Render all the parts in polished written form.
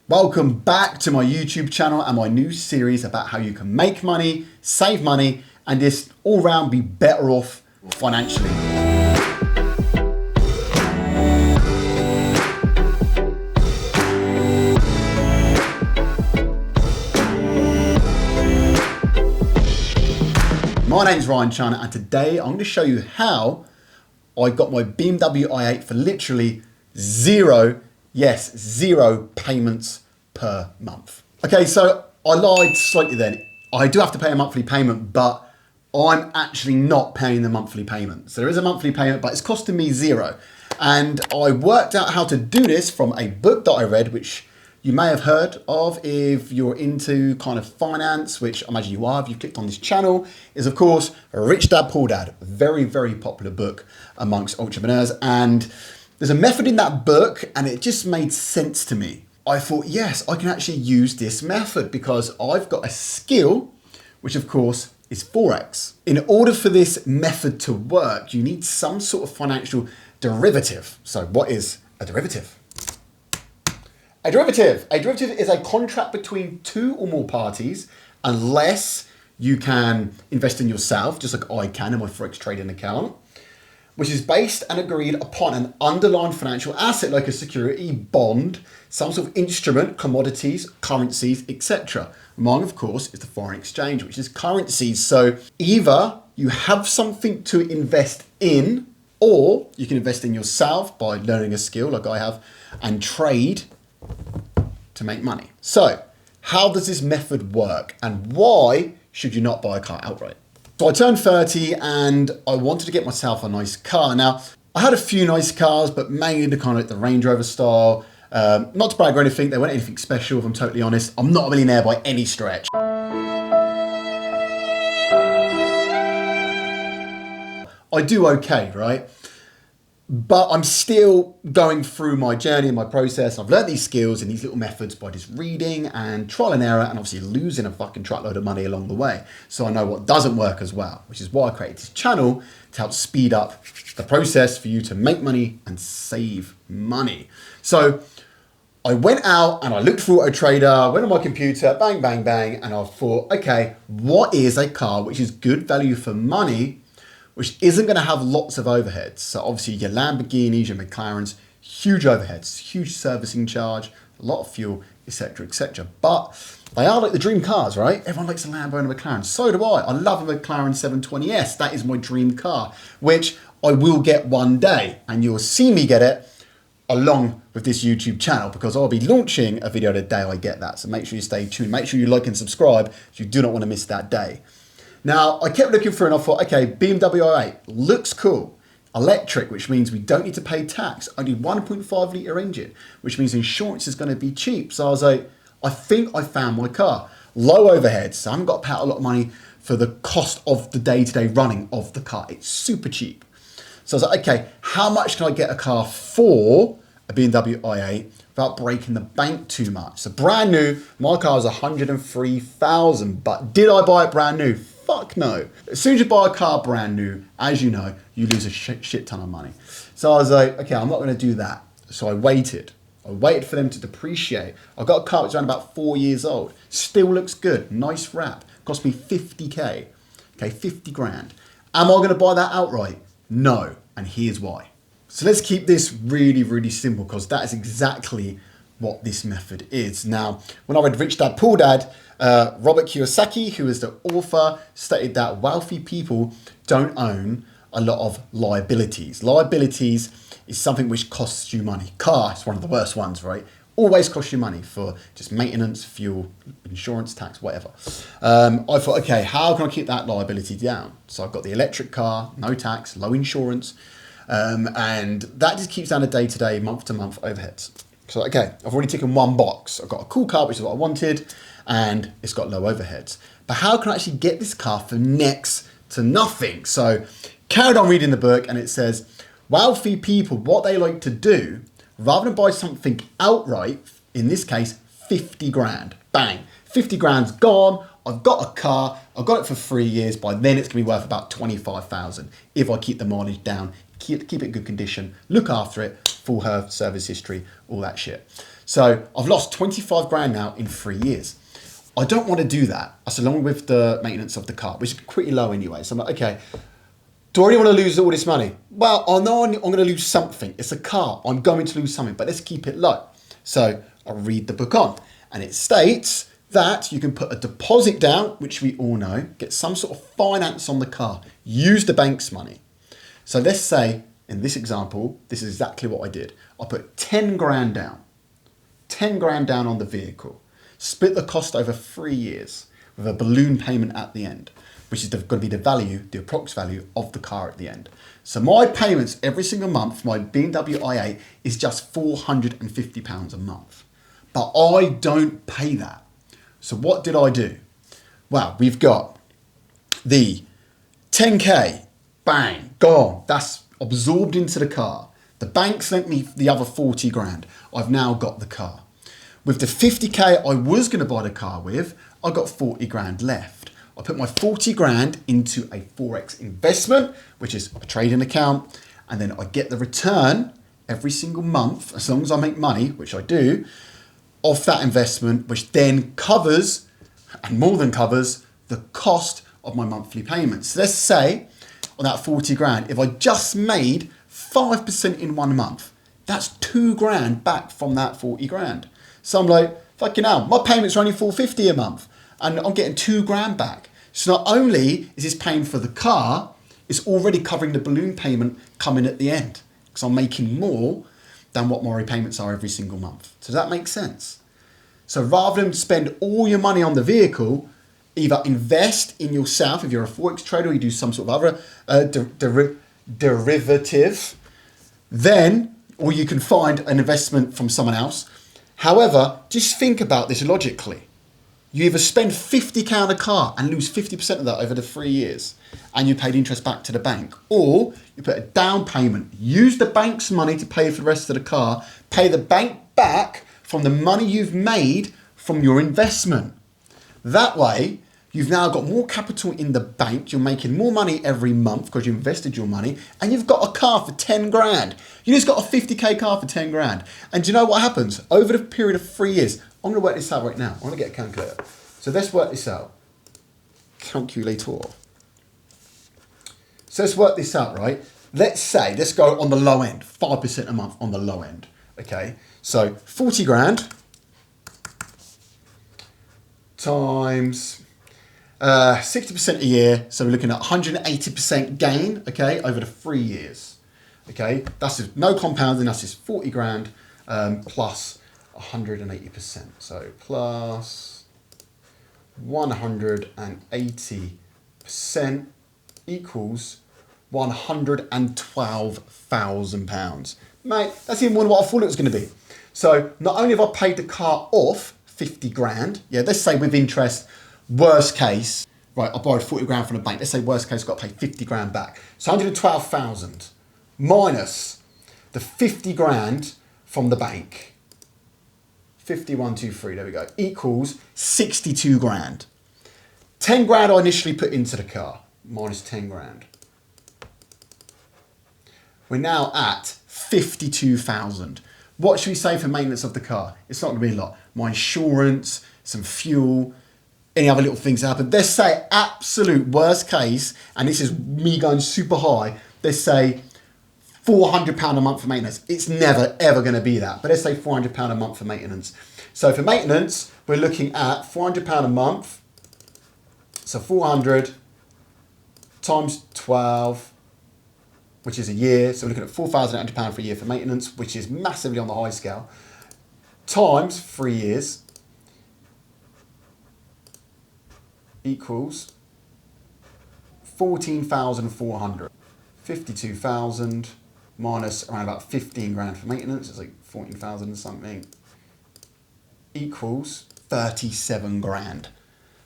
Welcome back to my YouTube channel and my new series about how you can make money, save money, and just all round be better off financially. My name's Ryan Chana and today I'm going to show you how I got my BMW i8 for literally zero payments per month. Okay, so I lied slightly then. I do have to pay a monthly payment, but I'm actually not paying the monthly payment. So there is a monthly payment, but it's costing me zero. And I worked out how to do this from a book that I read, which you may have heard of if you're into kind of finance, which I imagine you are if you clicked on this channel, is of course Rich Dad Poor Dad. Very, very popular book amongst entrepreneurs. And there's a method in that book and it just made sense to me. I thought, yes, I can actually use this method because I've got a skill, which of course is forex. In order for this method to work, you need some sort of financial derivative. So what is a derivative? A derivative is a contract between two or more parties, unless you can invest in yourself, just like I can in my forex trading account, which is based and agreed upon an underlying financial asset like a security, bond, some sort of instrument, commodities, currencies, etc. Among, of course, is the foreign exchange, which is currencies. So either you have something to invest in, or you can invest in yourself by learning a skill like I have and trade to make money. So how does this method work and why should you not buy a car outright? So I turned 30 and I wanted to get myself a nice car. Now, I had a few nice cars, but mainly the kind of like the Range Rover style. Not to brag or anything, they weren't anything special if I'm totally honest. I'm not a millionaire by any stretch. I do okay, right? But I'm still going through my journey and my process. I've learned these skills and these little methods by just reading and trial and error and obviously losing a fucking truckload of money along the way. So I know what doesn't work as well, which is why I created this channel to help speed up the process for you to make money and save money. So I went out and I looked through Auto Trader, went on my computer, bang, bang, bang. And I thought, okay, what is a car which is good value for money, which isn't going to have lots of overheads? So obviously your Lamborghinis, your McLarens, huge overheads, huge servicing charge, a lot of fuel, etc., etc. But they are like the dream cars, right? Everyone likes a Lambo and a McLaren. So do I. I love a McLaren 720S. That is my dream car, which I will get one day. And you'll see me get it along with this YouTube channel because I'll be launching a video the day I get that. So make sure you stay tuned. Make sure you like and subscribe if you do not want to miss that day. Now, I kept looking through and I thought, okay, BMW i8 looks cool. Electric, which means we don't need to pay tax. Only 1.5 litre engine, which means insurance is going to be cheap. So I was like, I think I found my car. Low overheads, so I haven't got to pay out a lot of money for the cost of the day-to-day running of the car. It's super cheap. So I was like, okay, how much can I get a car for a BMW i8 without breaking the bank too much? So brand new, my car was 103,000, but did I buy it brand new? Fuck no. As soon as you buy a car brand new, as you know, you lose a shit ton of money. So I was like, okay, I'm not going to do that. So I waited. I waited for them to depreciate. I got a car which was around about 4 years old. Still looks good. Nice wrap. Cost me 50K. Okay, 50 grand. Am I going to buy that outright? No. And here's why. So let's keep this really, really simple because that is exactly what this method is. Now, when I read Rich Dad Poor Dad, Robert Kiyosaki, who is the author, stated that wealthy people don't own a lot of liabilities. Liabilities is something which costs you money. Car is one of the worst ones, right? Always costs you money for just maintenance, fuel, insurance, tax, whatever. I thought, okay, how can I keep that liability down? So I've got the electric car, no tax, low insurance, and that just keeps down the day-to-day, month-to-month overheads. So, okay, I've already taken one box. I've got a cool car, which is what I wanted, and it's got low overheads. But how can I actually get this car for next to nothing? So, carried on reading the book, and it says, wealthy people, what they like to do, rather than buy something outright, in this case, 50 grand. Bang, 50 grand's gone. I've got a car. I've got it for 3 years. By then, it's going to be worth about 25,000 if I keep the mileage down, keep it in good condition, look after it, full service history, all that shit. So I've lost 25 grand now in 3 years. I don't want to do that. That's along with the maintenance of the car, which is pretty low anyway. So I'm like, okay, do I really want to lose all this money? Well, I know I'm going to lose something. It's a car. I'm going to lose something, but let's keep it low. So I read the book on, and it states that you can put a deposit down, which we all know, get some sort of finance on the car, use the bank's money. So let's say in this example, this is exactly what I did. I put 10 grand down, 10 grand down on the vehicle, split the cost over 3 years with a balloon payment at the end, which is going to be the value, the approx value of the car at the end. So my payments every single month for my BMW i8 is just £450 a month. But I don't pay that. So what did I do? Well, we've got the 10K, bang, gone. That's absorbed into the car. The bank sent me the other 40 grand. I've now got the car. With the 50K I was going to buy the car with, I got 40 grand left. I put my 40 grand into a forex investment, which is a trading account, and then I get the return every single month, as long as I make money, which I do, of that investment, which then covers, and more than covers, the cost of my monthly payments. So let's say on that 40 grand, if I just made 5% in 1 month, that's 2 grand back from that 40 grand. So I'm like, fucking hell, my payments are only 450 a month and I'm getting 2 grand back. So not only is this paying for the car, it's already covering the balloon payment coming at the end, because I'm making more than what my repayments are every single month. Does that make sense? So rather than spend all your money on the vehicle, either invest in yourself, if you're a forex trader, or you do some sort of other derivative, then, or you can find an investment from someone else. However, just think about this logically. You either spend 50K on a car and lose 50% of that over the 3 years, and you paid interest back to the bank, or you put a down payment, use the bank's money to pay for the rest of the car, pay the bank back from the money you've made from your investment. That way, you've now got more capital in the bank, you're making more money every month because you invested your money, and you've got a car for 10 grand. You just got a 50K car for 10 grand. And do you know what happens? Over the period of 3 years, I'm going to work this out right now. I'm going to get a calculator. So let's work this out. Calculator. So let's work this out, right? Let's go on the low end, 5% a month on the low end. Okay, so 40 grand times 60% a year. So we're looking at 180% gain, okay, over the 3 years. Okay, that's just no compounding, that's just 40 grand plus 180%. So plus 180% equals £112,000. Mate, that's even more than what I thought it was going to be. So not only have I paid the car off 50 grand, yeah, let's say with interest, worst case, right, I borrowed 40 grand from the bank. Let's say worst case, I've got to pay 50 grand back. So 112,000 minus the 50 grand from the bank. 5123, there we go, equals 62 grand. 10 grand I initially put into the car, minus 10 grand. We're now at 52,000. What should we say for maintenance of the car? It's not going to be a lot. My insurance, some fuel, any other little things that happen. Let's say absolute worst case, and this is me going super high, let's say £400 a month for maintenance. It's never, ever going to be that. But let's say £400 a month for maintenance. So for maintenance, we're looking at £400 a month. So 400 times 12, which is a year. So we're looking at £4,800 for a year for maintenance, which is massively on the high scale, times 3 years equals 14,400. 52,000 minus around about 15 grand for maintenance, it's like 14,000 and something, equals 37 grand.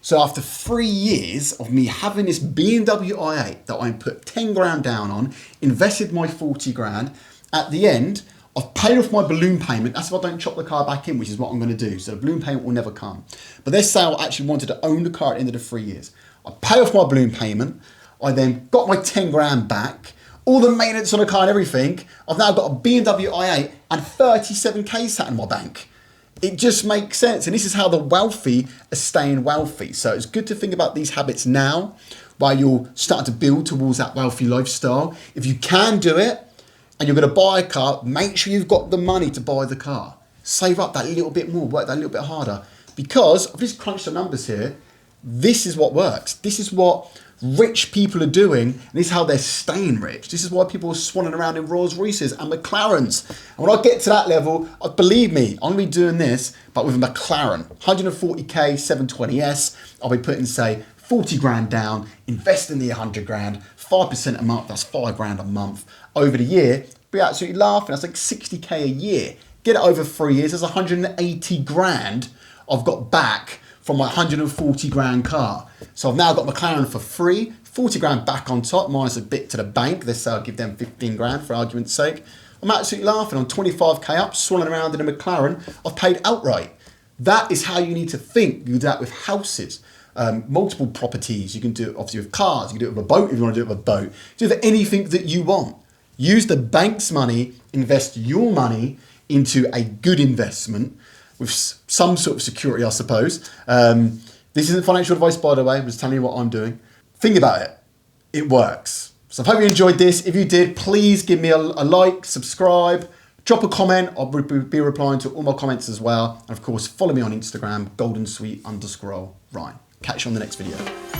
So after 3 years of me having this BMW i8 that I put 10 grand down on, invested my 40 grand, at the end, I've paid off my balloon payment. That's if I don't chop the car back in, which is what I'm going to do. So the balloon payment will never come. But let's say I actually wanted to own the car at the end of the 3 years. I pay off my balloon payment. I then got my 10 grand back, all the maintenance on the car and everything. I've now got a BMW i8 and 37k sat in my bank. It just makes sense. And this is how the wealthy are staying wealthy. So it's good to think about these habits now while you're starting to build towards that wealthy lifestyle. If you can do it and you're going to buy a car, make sure you've got the money to buy the car. Save up that little bit more, work that little bit harder. Because I've just crunched the numbers here. This is what works. This is what rich people are doing, and this is how they're staying rich. This is why people are swanning around in Rolls Royces and McLarens. And when I get to that level, believe me, I'm going to be doing this, but with a McLaren, 140k 720S. I'll be putting, say, 40 grand down, invest in the 100 grand, 5% a month, that's 5 grand a month. Over the year, be absolutely laughing, that's like 60k a year. Get it over 3 years, that's 180 grand I've got back from my 140 grand car. So I've now got McLaren for free, 40 grand back on top, minus a bit to the bank. Let's say I'll give them 15 grand for argument's sake. I'm absolutely laughing. On 25k up, swanning around in a McLaren, I've paid outright. That is how you need to think. You do that with houses, multiple properties. You can do it obviously with cars. You can do it with a boat if you want to do it with a boat. Do it with anything that you want. Use the bank's money, invest your money into a good investment with some sort of security, I suppose. This isn't financial advice, by the way. I'm just telling you what I'm doing. Think about it. It works. So I hope you enjoyed this. If you did, please give me a like, subscribe, drop a comment. I'll be replying to all my comments as well. And of course, follow me on Instagram, goldensweet_Ryan. Catch you on the next video.